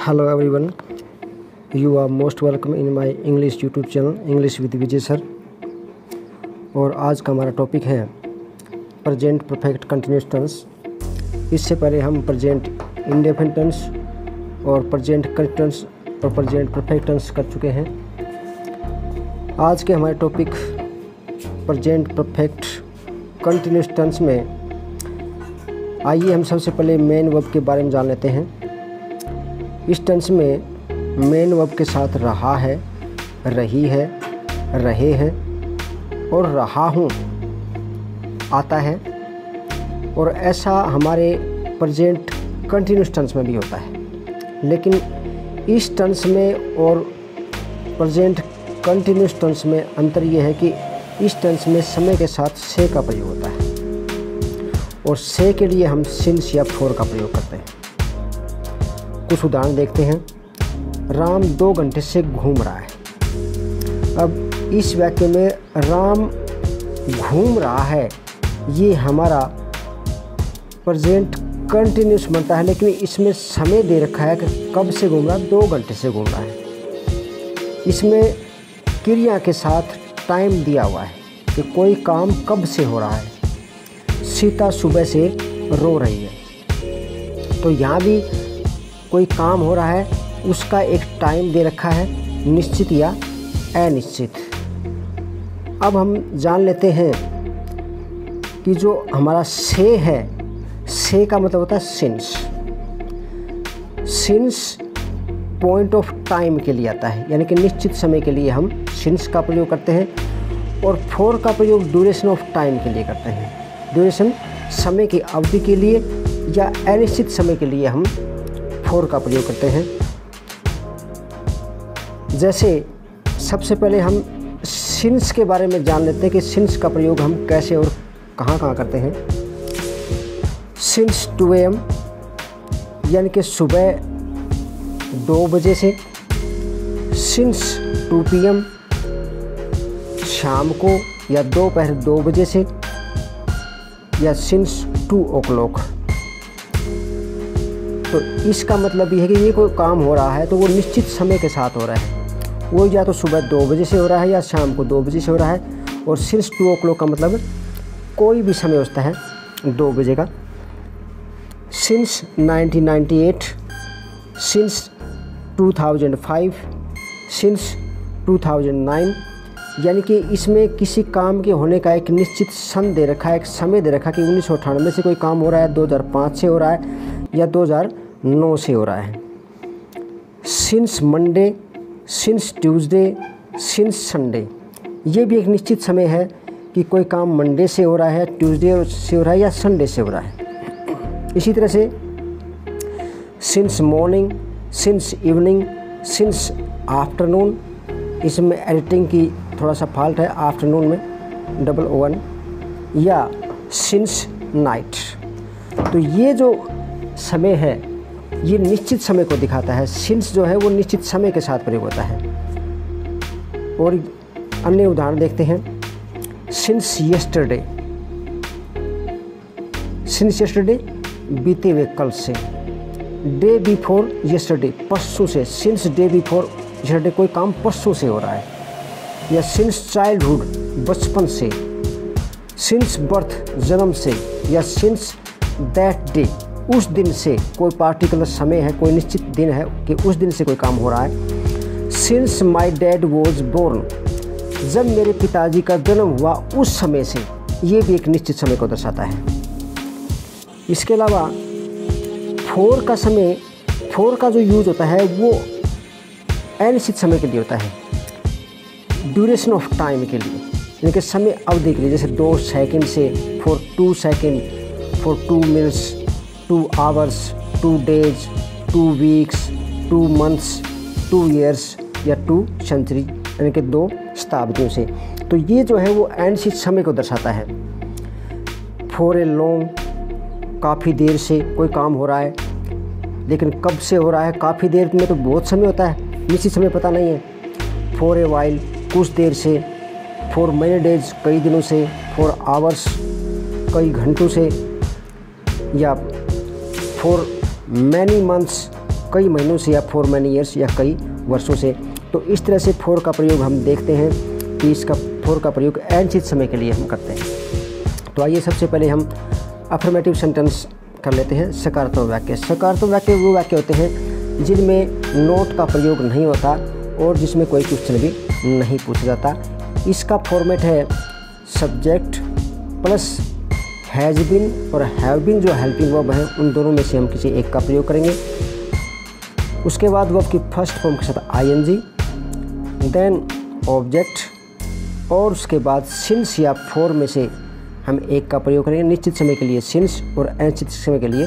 Hello everyone, you are most welcome in my English YouTube channel English with Vijay sir. और आज का हमारा topic है present perfect continuous tense. इससे पहले हम प्रेजेंट इंडेफिनिट टेंस और प्रेजेंट कंटिन्यूअस और प्रेजेंट परफेक्ट टेंस कर चुके हैं। आज के हमारे topic present perfect continuous tense में आइए हम सबसे पहले मेन वर्ब के बारे में जान लेते हैं। इस टेंस में मेन वर्ब के साथ रहा है, रही है, रहे हैं और रहा हूँ आता है, और ऐसा हमारे प्रेजेंट कंटिन्यूअस टेंस में भी होता है। लेकिन इस टेंस में और प्रेजेंट कंटिन्यूअस टेंस में अंतर यह है कि इस टेंस में समय के साथ से का प्रयोग होता है और से के लिए हम सिंस या फोर का प्रयोग करते हैं। कुछ उदाहरण देखते हैं। राम 2 घंटे से घूम रहा है। अब इस वाक्य में राम घूम रहा है, ये हमारा प्रेजेंट कंटिन्यूअस बनता है, लेकिन इसमें समय दे रखा है कि कब से घूम रहा है, 2 घंटे से घूम रहा है। इसमें क्रिया के साथ टाइम दिया हुआ है कि कोई काम कब से हो रहा है। सीता सुबह से रो रही है, तो यहाँ भी कोई काम हो रहा है, उसका एक टाइम दे रखा है, निश्चित या अनिश्चित। अब हम जान लेते हैं कि जो हमारा से है, से का मतलब होता है since. Since point of time के लिए आता है, यानी कि निश्चित समय के लिए हम सिंस का प्रयोग करते हैं। और फोर का प्रयोग ड्यूरेशन ऑफ टाइम के लिए करते हैं। ड्यूरेशन समय की अवधि के लिए या अनिश्चित समय के लिए हम फोर का प्रयोग करते हैं। जैसे सबसे पहले हम सिंस के बारे में जान लेते हैं कि सिंस का प्रयोग हम कैसे और कहाँ कहाँ करते हैं। सिंस 2 AM यानी कि सुबह 2 बजे से। सिंस 2 PM शाम को या दोपहर 2 बजे से, या सिंस 2 o'clock। तो इसका मतलब ये है कि ये कोई काम हो रहा है तो वो निश्चित समय के साथ हो रहा है। वो या तो सुबह 2 बजे से हो रहा है या शाम को 2 बजे से हो रहा है। और सिंस 2 o'clock का मतलब कोई भी समय होता है 2 बजे का। सिंस 1998, सिंस 2005, सिंस 2009, यानी कि इसमें किसी काम के होने का एक निश्चित सन दे रखा है, एक समय दे रखा है कि 1998 से कोई काम हो रहा है, 2005 से हो रहा है या 2009 से हो रहा है। Since Monday, since Tuesday, since Sunday, ये भी एक निश्चित समय है कि कोई काम मंडे से हो रहा है, ट्यूसडे से हो रहा है या संडे से हो रहा है। इसी तरह से since morning, since evening, since afternoon, इसमें एडिटिंग की थोड़ा सा फॉल्ट है, आफ्टरनून में डबल ओवन, या सिंस नाइट। तो ये जो समय है ये निश्चित समय को दिखाता है। सिंस जो है वो निश्चित समय के साथ प्रयोग होता है। और अन्य उदाहरण देखते हैं। सिंस यस्टरडे, सिंस यस्टरडे बीते हुए कल से। डे बिफोर यस्टरडे परसों से, सिंस डे बिफोर यस्टरडे कोई काम परसों से हो रहा है। या सिंस चाइल्डहुड बचपन से, सिंस बर्थ जन्म से, या सिंस दैट डे उस दिन से, कोई पार्टिकुलर समय है, कोई निश्चित दिन है कि उस दिन से कोई काम हो रहा है। Since my dad was born, जब मेरे पिताजी का जन्म हुआ उस समय से, ये भी एक निश्चित समय को दर्शाता है। इसके अलावा फोर का समय, फोर का जो यूज होता है वो अनिश्चित समय के लिए होता है, ड्यूरेशन ऑफ टाइम के लिए, यानी कि समय अवधि के लिए। जैसे 2 सेकंड से, for 2 second, for 2 minutes, 2 hours, 2 days, 2 weeks, 2 months, 2 years या 2 सेंचुरी, यानी कि 2 शताब्दियों से। तो ये जो है वो अनिश्चित समय को दर्शाता है। फॉर ए लॉन्ग, काफ़ी देर से कोई काम हो रहा है, लेकिन कब से हो रहा है, काफ़ी देर में तो बहुत समय होता है, निश्चित समय पता नहीं है। फॉर ए वाइल, कुछ देर से। फॉर मैनी डेज, कई दिनों से। फॉर आवर्स, कई घंटों से। या फॉर मैनी मंथ्स, कई महीनों से या फॉर मैनी ईयर्स या कई वर्षों से। तो इस तरह से फॉर का प्रयोग हम देखते हैं कि इसका फॉर का प्रयोग अनिश्चित समय के लिए हम करते हैं। तो आइए सबसे पहले हम अफर्मेटिव सेंटेंस कर लेते हैं। सकारात्मक वाक्य। सकारात्मक वाक्य वो वाक्य होते हैं जिनमें नोट का प्रयोग नहीं होता और जिसमें कोई क्वेश्चन भी नहीं पूछा जाता। इसका फॉर्मेट है सब्जेक्ट प्लस हैज़ बीन और हैव बीन जो हेल्पिंग वर्ब हैं उन दोनों में से हम किसी एक का प्रयोग करेंगे। उसके बाद वर्ब की फर्स्ट फॉर्म के साथ आईएनजी, देन ऑब्जेक्ट और उसके बाद सिंस या फॉर में से हम एक का प्रयोग करेंगे। निश्चित समय के लिए सिंस और अनिश्चित समय के लिए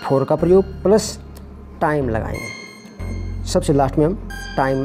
फॉर का प्रयोग प्लस टाइम लगाएंगे। सबसे लास्ट में हम टाइम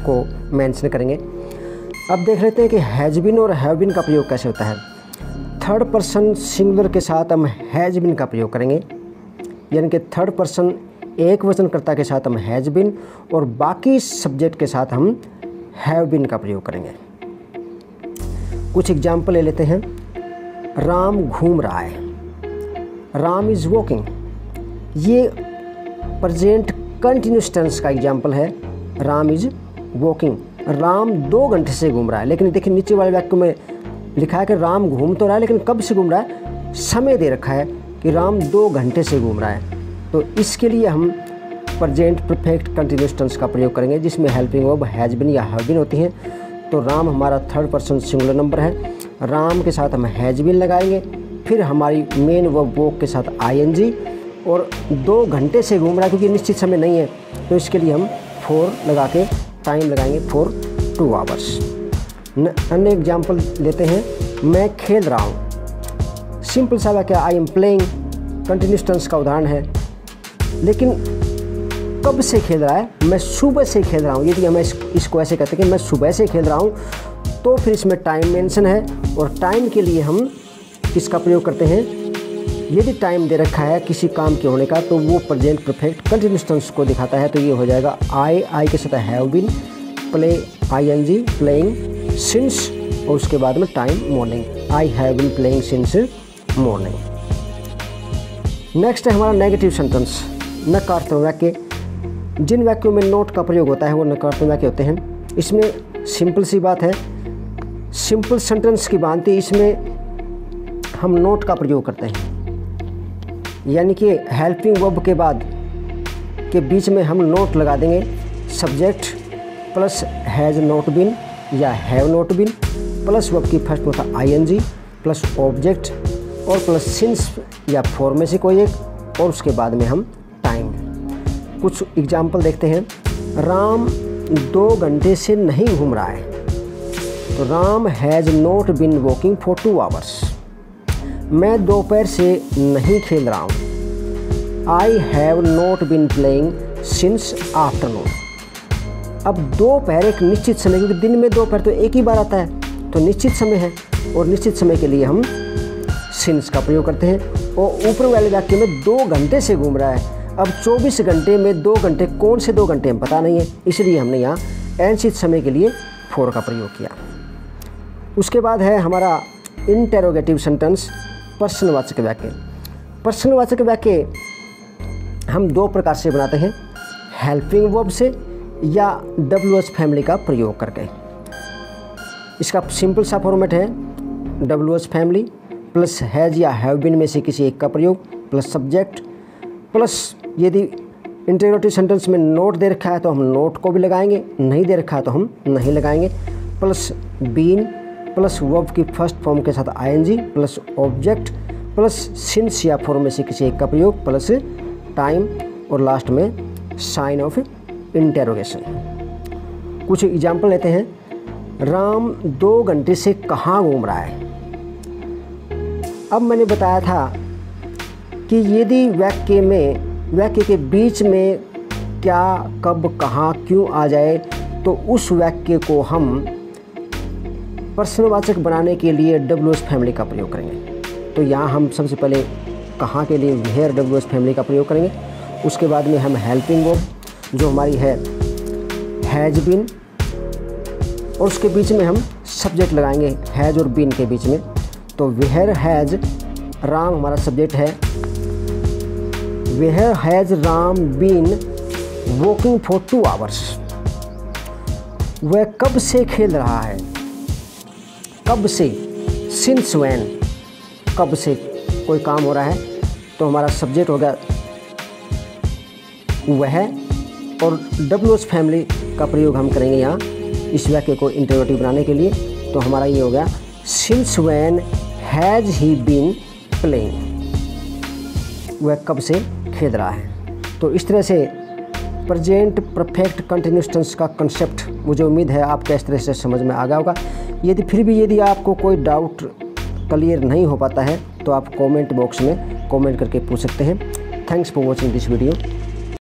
को मेंशन करेंगे। अब देख लेते हैं कि हैज़ बीन और हैव बीन का प्रयोग कैसे होता है। थर्ड पर्सन सिंगुलर के साथ हम हैज़ बीन का प्रयोग करेंगे, यानी कि थर्ड पर्सन एक वचनकर्ता के साथ हम हैज़ बीन और बाकी सब्जेक्ट के साथ हम हैव बीन का प्रयोग करेंगे। कुछ एग्जाम्पल ले लेते हैं। राम घूम रहा है, राम इज़ वॉकिंग। ये प्रेजेंट कंटिन्यूस टेंस का एग्जाम्पल है। Ram is walking. राम 2 घंटे से घूम रहा है, लेकिन देखिए नीचे वाले वाक्य में लिखा है कि राम घूम तो रहा है, लेकिन कब से घूम रहा है, समय दे रखा है कि राम 2 घंटे से घूम रहा है। तो इसके लिए हम प्रेजेंट परफेक्ट कंटिन्यूस टेंस का प्रयोग करेंगे जिसमें हेल्पिंग वर्ब हैज़ बीन या हैव बीन होती हैं। तो राम हमारा थर्ड पर्सन सिंगुलर नंबर है। राम के साथ हम हैज़ बीन लगाएंगे, फिर हमारी मेन वर्ब वॉक के साथ आईएनजी और 2 घंटे से घूम रहा है क्योंकि निश्चित समय नहीं है, तो इसके लिए हम फॉर लगा के टाइम लगाएंगे फॉर 2 आवर्स। अन्य एग्जाम्पल लेते हैं। मैं खेल रहा हूँ। सिंपल सा वाक्य I am playing continuous tense का उदाहरण है, लेकिन कब से खेल रहा है, मैं सुबह से खेल रहा हूँ। यदि हम इसको ऐसे कहते हैं कि मैं सुबह से खेल रहा हूँ, तो फिर इसमें टाइम मेंशन है और टाइम के लिए हम किसका प्रयोग करते हैं। यदि टाइम दे रखा है किसी काम के होने का तो वो प्रेजेंट परफेक्ट कंटिन्यूस टेंस को दिखाता है। तो ये हो जाएगा आई के साथ have been, play ING playing, since और उसके बाद में time morning. I have been playing since morning. Next है हमारा नेगेटिव सेंटेंस, नकारात्मक वाक्य। जिन वाक्यों में नोट का प्रयोग होता है वो नकारात्मक वाक्य होते हैं। इसमें सिंपल सी बात है, सिंपल सेंटेंस की भांति इसमें हम नोट का प्रयोग करते हैं, यानी कि हेल्पिंग वर्ब के बाद के बीच में हम नोट लगा देंगे। Subject plus has not been या have not been plus verb की फर्स्ट होता आईएनजी प्लस ऑब्जेक्ट और प्लस सिंस या फॉर में से कोई एक और उसके बाद में हम टाइम। कुछ एग्जाम्पल देखते हैं। राम 2 घंटे से नहीं घूम रहा है, तो Ram has not been walking for 2 hours. मैं दोपहर से नहीं खेल रहा हूँ। I have not been playing since afternoon. अब दोपहर एक निश्चित समय, क्योंकि दिन में दोपहर तो एक ही बार आता है, तो निश्चित समय है और निश्चित समय के लिए हम सिंस का प्रयोग करते हैं। और ऊपर वाले वाक्य में 2 घंटे से घूम रहा है। अब 24 घंटे में 2 घंटे कौन से 2 घंटे हम पता नहीं है, इसलिए हमने यहाँ अनिश्चित समय के लिए फॉर का प्रयोग किया। उसके बाद है हमारा इंटेरोगेटिव सेंटेंस, प्रश्नवाचक वाक्य। प्रश्नवाचक वाक्य हम 2 प्रकार से बनाते हैं, हेल्पिंग वर्ब से या WH फैमिली का प्रयोग करके। इसका सिंपल सा फॉर्मेट है WH फैमिली प्लस हैज़ या हैव बीन में से किसी एक का प्रयोग प्लस सब्जेक्ट प्लस यदि इंटेरोगेटिव सेंटेंस में नोट दे रखा है तो हम नोट को भी लगाएंगे, नहीं दे रखा है तो हम नहीं लगाएंगे, प्लस बीन प्लस वर्ब की फर्स्ट फॉर्म के साथ ING plus object plus since या फॉर में से किसी एक का प्रयोग प्लस टाइम और लास्ट में साइन ऑफ इंटेरोगेशन। कुछ एग्जाम्पल लेते हैं। राम 2 घंटे से कहाँ घूम रहा है। अब मैंने बताया था कि यदि वाक्य के बीच में क्या, कब, कहाँ, क्यों आ जाए तो उस वाक्य को हम प्रश्नवाचक बनाने के लिए WH फैमिली का प्रयोग करेंगे। तो यहाँ हम सबसे पहले कहाँ के लिए वेयर WH फैमिली का प्रयोग करेंगे। उसके बाद में हम हेल्पिंग वर्ब जो हमारी है हैज़ बीन और उसके बीच में हम सब्जेक्ट लगाएंगे हैज़ और बीन के बीच में। तो वेयर हैज़, राम हमारा सब्जेक्ट है, where has Ram been walking for 2 hours. वह कब से खेल रहा है, कब से, सिंस वैन, कब से कोई काम हो रहा है, तो हमारा सब्जेक्ट होगा वह, और WH फैमिली का प्रयोग हम करेंगे यहाँ इस वाक्य को इंटरोगेटिव बनाने के लिए। तो हमारा ये हो गया since when has he been playing, वह कब से खेल रहा है। तो इस तरह से प्रेजेंट परफेक्ट कंटिन्यूअस टेंस का कंसेप्ट मुझे उम्मीद है आपको इस तरह से समझ में आ गया होगा। यदि आपको कोई डाउट क्लियर नहीं हो पाता है तो आप कमेंट बॉक्स में कमेंट करके पूछ सकते हैं। Thanks for watching this video.